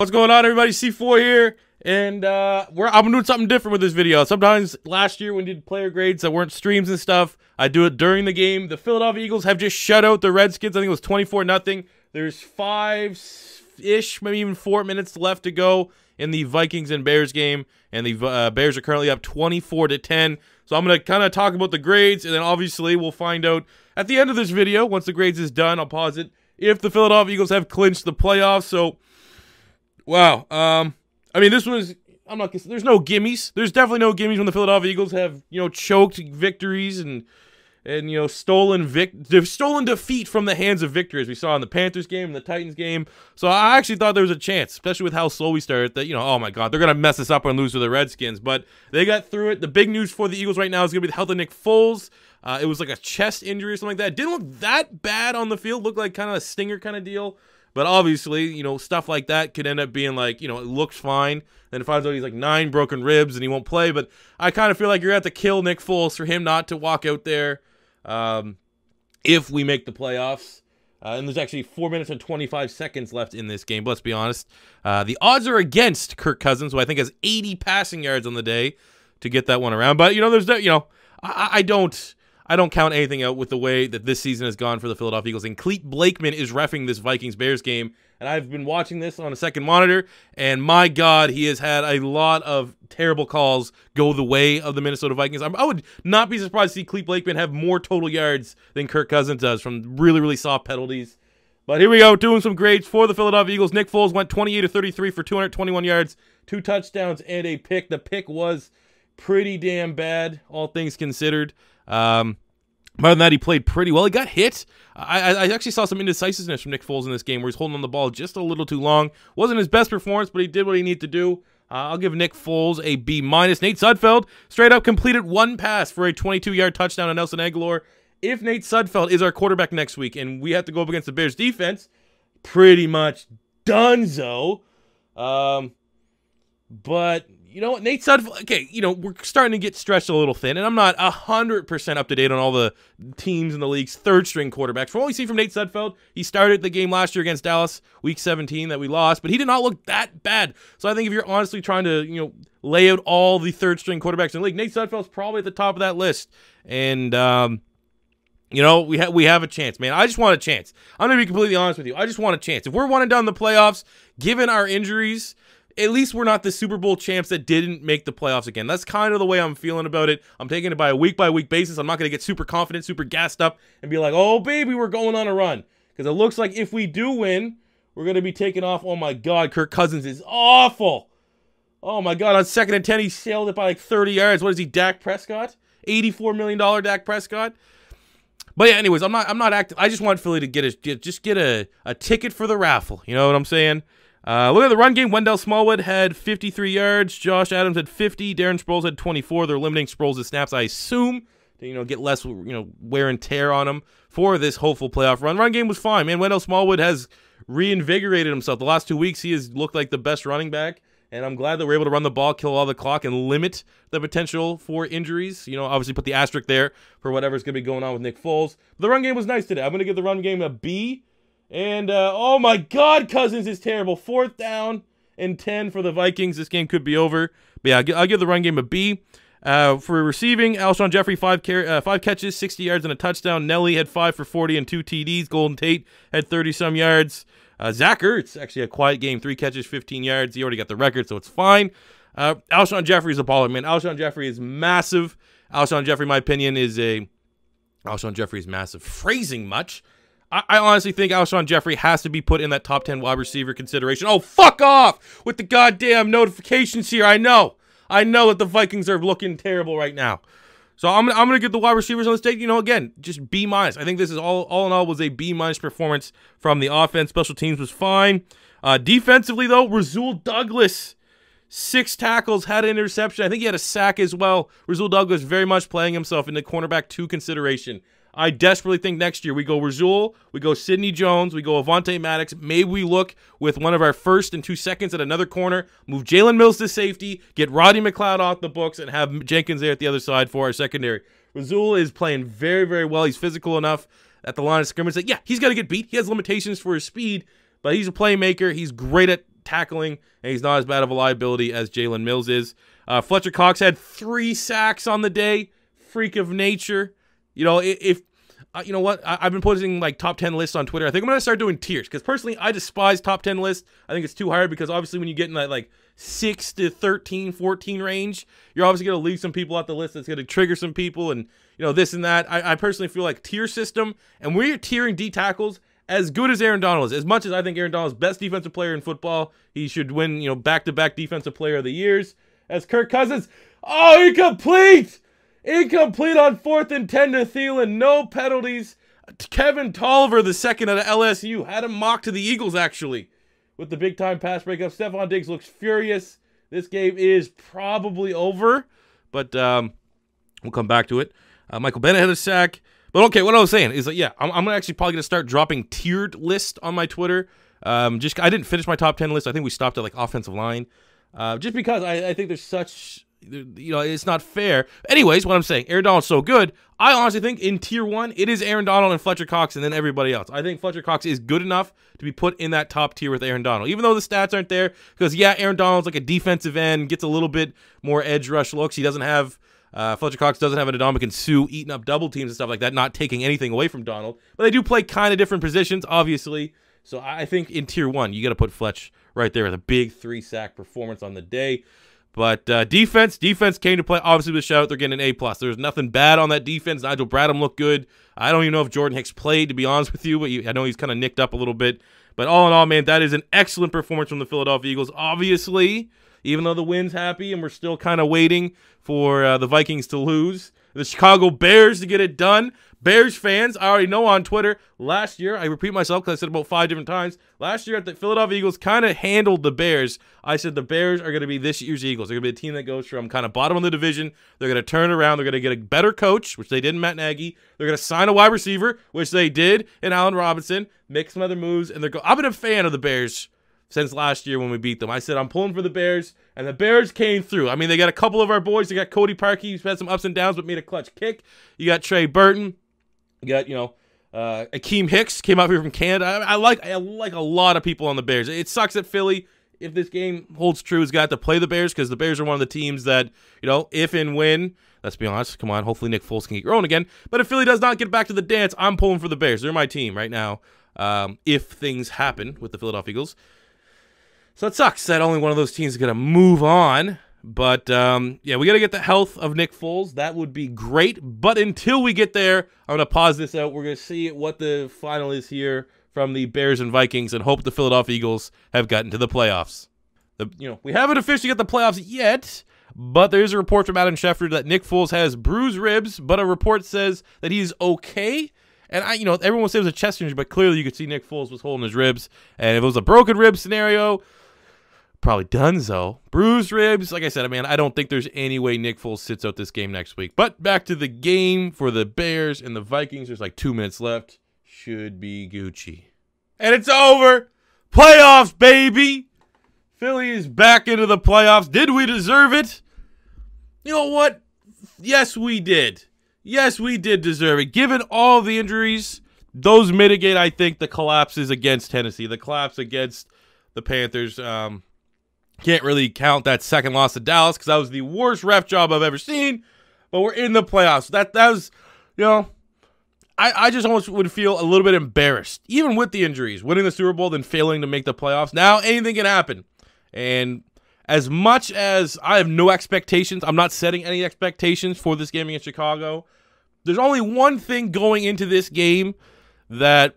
What's going on, everybody? C4 here, and I'm doing something different with this video. Sometimes last year when we did player grades that weren't streams and stuff, I do it during the game. The Philadelphia Eagles have just shut out the Redskins. I think it was 24-0. There's 5-ish, maybe even 4 minutes left to go in the Vikings and Bears game, and the Bears are currently up 24-10. So I'm going to kind of talk about the grades, and then obviously we'll find out at the end of this video, once the grades is done, I'll pause it, if the Philadelphia Eagles have clinched the playoffs. So wow. I mean, this was, there's no gimmies. There's definitely no gimmies when the Philadelphia Eagles have, choked victories and stolen defeat from the hands of victory, as we saw in the Panthers game and the Titans game. So I actually thought there was a chance, especially with how slow we started, that, oh my God, they're going to mess us up and lose to the Redskins. But they got through it. The big news for the Eagles right now is going to be the health of Nick Foles. It was like a chest injury or something like that. It didn't look that bad on the field. Looked like kind of a stinger kind of deal. But obviously, stuff like that could end up being like, it looks fine. Then it finds out he's like 9 broken ribs and he won't play. But I kind of feel like you're going to have to kill Nick Foles for him not to walk out there if we make the playoffs. And there's actually 4 minutes and 25 seconds left in this game. But let's be honest. The odds are against Kirk Cousins, who I think has 80 passing yards on the day to get that one around. But, there's that, I don't count anything out with the way that this season has gone for the Philadelphia Eagles. And Clete Blakeman is reffing this Vikings-Bears game. And I've been watching this on a second monitor. And my God, he has had a lot of terrible calls go the way of the Minnesota Vikings. I would not be surprised to see Clete Blakeman have more total yards than Kirk Cousins does from really, really soft penalties. But here we go, doing some grades for the Philadelphia Eagles. Nick Foles went 28 of 33 for 221 yards, 2 touchdowns, and a pick. The pick was pretty damn bad, all things considered. Other than that, he played pretty well. He got hit. I actually saw some indecisiveness from Nick Foles in this game where he's holding on the ball just a little too long. Wasn't his best performance, but he did what he needed to do. I'll give Nick Foles a B-. Nate Sudfeld straight up completed 1 pass for a 22-yard touchdown to Nelson Aguilar. If Nate Sudfeld is our quarterback next week and we have to go up against the Bears defense, pretty much donezo. But you know what, Nate Sudfeld, okay, we're starting to get stretched a little thin, and I'm not 100% up to date on all the teams in the league's third-string quarterbacks. From what we see from Nate Sudfeld, he started the game last year against Dallas, Week 17, that we lost, but he did not look that bad. So I think if you're honestly trying to, lay out all the third-string quarterbacks in the league, Nate Sudfeld's probably at the top of that list. And, we have a chance, man. I just want a chance. I'm going to be completely honest with you. I just want a chance. If we're 1 and done in the playoffs, given our injuries, at least we're not the Super Bowl champs that didn't make the playoffs again. That's kind of the way I'm feeling about it. I'm taking it by a week-by-week basis. I'm not going to get super confident, super gassed up, and be like, oh, baby, we're going on a run. Because it looks like if we do win, we're going to be taking off. Oh, my God, Kirk Cousins is awful. Oh, my God, on 2nd and 10, he sailed it by like 30 yards. What is he, Dak Prescott? $84 million Dak Prescott? But yeah, anyways, I'm not active. I just want Philly to get a ticket for the raffle. You know what I'm saying? Look at the run game. Wendell Smallwood had 53 yards. Josh Adams had 50. Darren Sproles had 24. They're limiting Sproles' snaps, I assume, to get less wear and tear on him for this hopeful playoff run. Run game was fine, man. Wendell Smallwood has reinvigorated himself. The last 2 weeks, he has looked like the best running back. And I'm glad that we're able to run the ball, kill all the clock, and limit the potential for injuries. Obviously put the asterisk there for whatever's going to be going on with Nick Foles. But the run game was nice today. I'm going to give the run game a B. And, oh my God, Cousins is terrible. 4th down and 10 for the Vikings. This game could be over. But yeah, I'll give the run game a B. For receiving, Alshon Jeffrey, 5 catches, 60 yards, and a touchdown. Nelly had 5 for 40 and 2 TDs. Golden Tate had 30-some yards. Zach Ertz, actually a quiet game, 3 catches, 15 yards. He already got the record, so it's fine. Alshon Jeffrey is a baller, man. Alshon Jeffrey is massive. Alshon Jeffrey, in my opinion, Alshon Jeffrey is massive. Phrasing much. I honestly think Alshon Jeffrey has to be put in that top 10 wide receiver consideration. Oh, fuck off with the goddamn notifications here. I know that the Vikings are looking terrible right now. So I'm gonna get the wide receivers on the stage. Again, just B-. I think this is all in all was a B- performance from the offense. Special teams was fine. Defensively though, Rasul Douglas, 6 tackles, had an interception. I think he had a sack as well. Rasul Douglas very much playing himself into cornerback 2 consideration. I desperately think next year we go Rasul, we go Sidney Jones, we go Avonte Maddox. Maybe we look with one of our 1st and 2 seconds at another corner, move Jalen Mills to safety, get Roddy McLeod off the books, and have Jenkins there at the other side for our secondary. Rasul is playing very, very well. He's physical enough at the line of scrimmage that, yeah, he's got to get beat. He has limitations for his speed, but he's a playmaker. He's great at tackling, and he's not as bad of a liability as Jalen Mills is. Fletcher Cox had 3 sacks on the day. Freak of nature. You know, if you know what, I've been posting like top 10 lists on Twitter. I think I'm gonna start doing tiers because personally, I despise top 10 lists. I think it's too hard because obviously when you get in that like 6 to 13, 14 range, you're obviously gonna leave some people out the list. That's gonna trigger some people, and you know this and that. I personally feel like tier system, and we're tiering D tackles as good as Aaron Donald is. As much as I think Aaron Donald is best defensive player in football, he should win, you know, back-to-back defensive player of the years. As Kirk Cousins, oh, incomplete! Incomplete on 4th and 10 to Thielen. No penalties. Kevin Tolliver, the second out of LSU, had him mocked to the Eagles, actually, with the big-time pass breakup. Stephon Diggs looks furious. This game is probably over, but we'll come back to it. Michael Bennett had a sack. But okay, what I was saying is that, yeah, I'm actually probably going to start dropping tiered list on my Twitter. I didn't finish my top 10 list. I think we stopped at, like, offensive line. Just because I think there's such... You know, it's not fair. Anyways, what I'm saying, Aaron Donald's so good. I honestly think in tier 1, it is Aaron Donald and Fletcher Cox and then everybody else. I think Fletcher Cox is good enough to be put in that top tier with Aaron Donald. Even though the stats aren't there, because, yeah, Aaron Donald's like a defensive end, gets a little bit more edge rush looks. He doesn't have, Fletcher Cox doesn't have an Ndamukong Suh eating up double teams and stuff like that, not taking anything away from Donald. But they do play kind of different positions, obviously. So I think in tier 1, you got to put Fletch right there with a big 3-sack performance on the day. But defense came to play. Obviously, with shout out, they're getting an A+. There's nothing bad on that defense. Nigel Bradham looked good. I don't even know if Jordan Hicks played, to be honest with you, but I know he's kind of nicked up a little bit. But all in all, man, that is an excellent performance from the Philadelphia Eagles. Obviously, even though the win's happy and we're still kind of waiting for the Vikings to lose, the Chicago Bears to get it done. Bears fans, I already know on Twitter, last year, I repeat myself because I said it about 5 different times, last year the Philadelphia Eagles kind of handled the Bears. I said the Bears are going to be this year's Eagles. They're going to be a team that goes from kind of bottom of the division. They're going to turn around. They're going to get a better coach, which they did in Matt Nagy. They're going to sign a wide receiver, which they did in Allen Robinson, make some other moves, and I've been a fan of the Bears since last year when we beat them. I said I'm pulling for the Bears, and the Bears came through. I mean, they got a couple of our boys. They got Cody Parkey, who's had some ups and downs, but made a clutch kick. You got Trey Burton. You got, you know, Akeem Hicks came out here from Canada. I like a lot of people on the Bears. It sucks that Philly, if this game holds true, has got to play the Bears because the Bears are one of the teams that, you know, if and when, let's be honest, come on, hopefully Nick Foles can get going again. But if Philly does not get back to the dance, I'm pulling for the Bears. They're my team right now if things happen with the Philadelphia Eagles. So it sucks that only one of those teams is going to move on. But, yeah, we got to get the health of Nick Foles. That would be great. But until we get there, I'm going to pause this out. We're going to see what the final is here from the Bears and Vikings and hope the Philadelphia Eagles have gotten to the playoffs. We haven't officially got the playoffs yet, but there is a report from Adam Schefter that Nick Foles has bruised ribs, but a report says that he's okay. And, everyone says it was a chest injury, but clearly you could see Nick Foles was holding his ribs. And if it was a broken rib scenario, probably donezo. Bruised ribs. Like I said, I don't think there's any way Nick Foles sits out this game next week. But back to the game for the Bears and the Vikings. There's like 2 minutes left. Should be Gucci. And it's over. Playoffs, baby. Philly is back into the playoffs. Did we deserve it? You know what? Yes, we did. Yes, we did deserve it. Given all the injuries, those mitigate, I think, the collapses against Tennessee. The collapse against the Panthers. Can't really count that second loss to Dallas because that was the worst ref job I've ever seen. But we're in the playoffs. That was, I just almost would feel a little bit embarrassed, even with the injuries, winning the Super Bowl, then failing to make the playoffs. Now anything can happen. And as much as I have no expectations, I'm not setting any expectations for this game against Chicago. There's only one thing going into this game that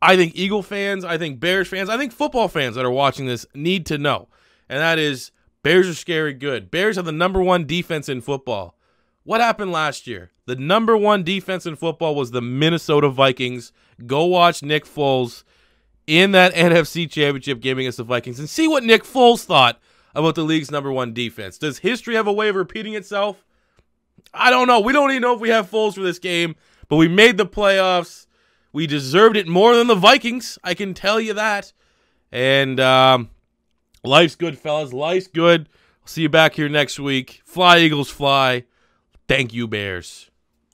I think Eagle fans, I think Bears fans, I think football fans that are watching this need to know. And that is, Bears are scary good. Bears have the #1 defense in football. What happened last year? The #1 defense in football was the Minnesota Vikings. Go watch Nick Foles in that NFC Championship game against the Vikings and see what Nick Foles thought about the league's #1 defense. Does history have a way of repeating itself? I don't know. We don't even know if we have Foles for this game, but we made the playoffs. We deserved it more than the Vikings. I can tell you that. And, life's good, fellas. Life's good. I'll see you back here next week. Fly, Eagles, fly. Thank you, Bears.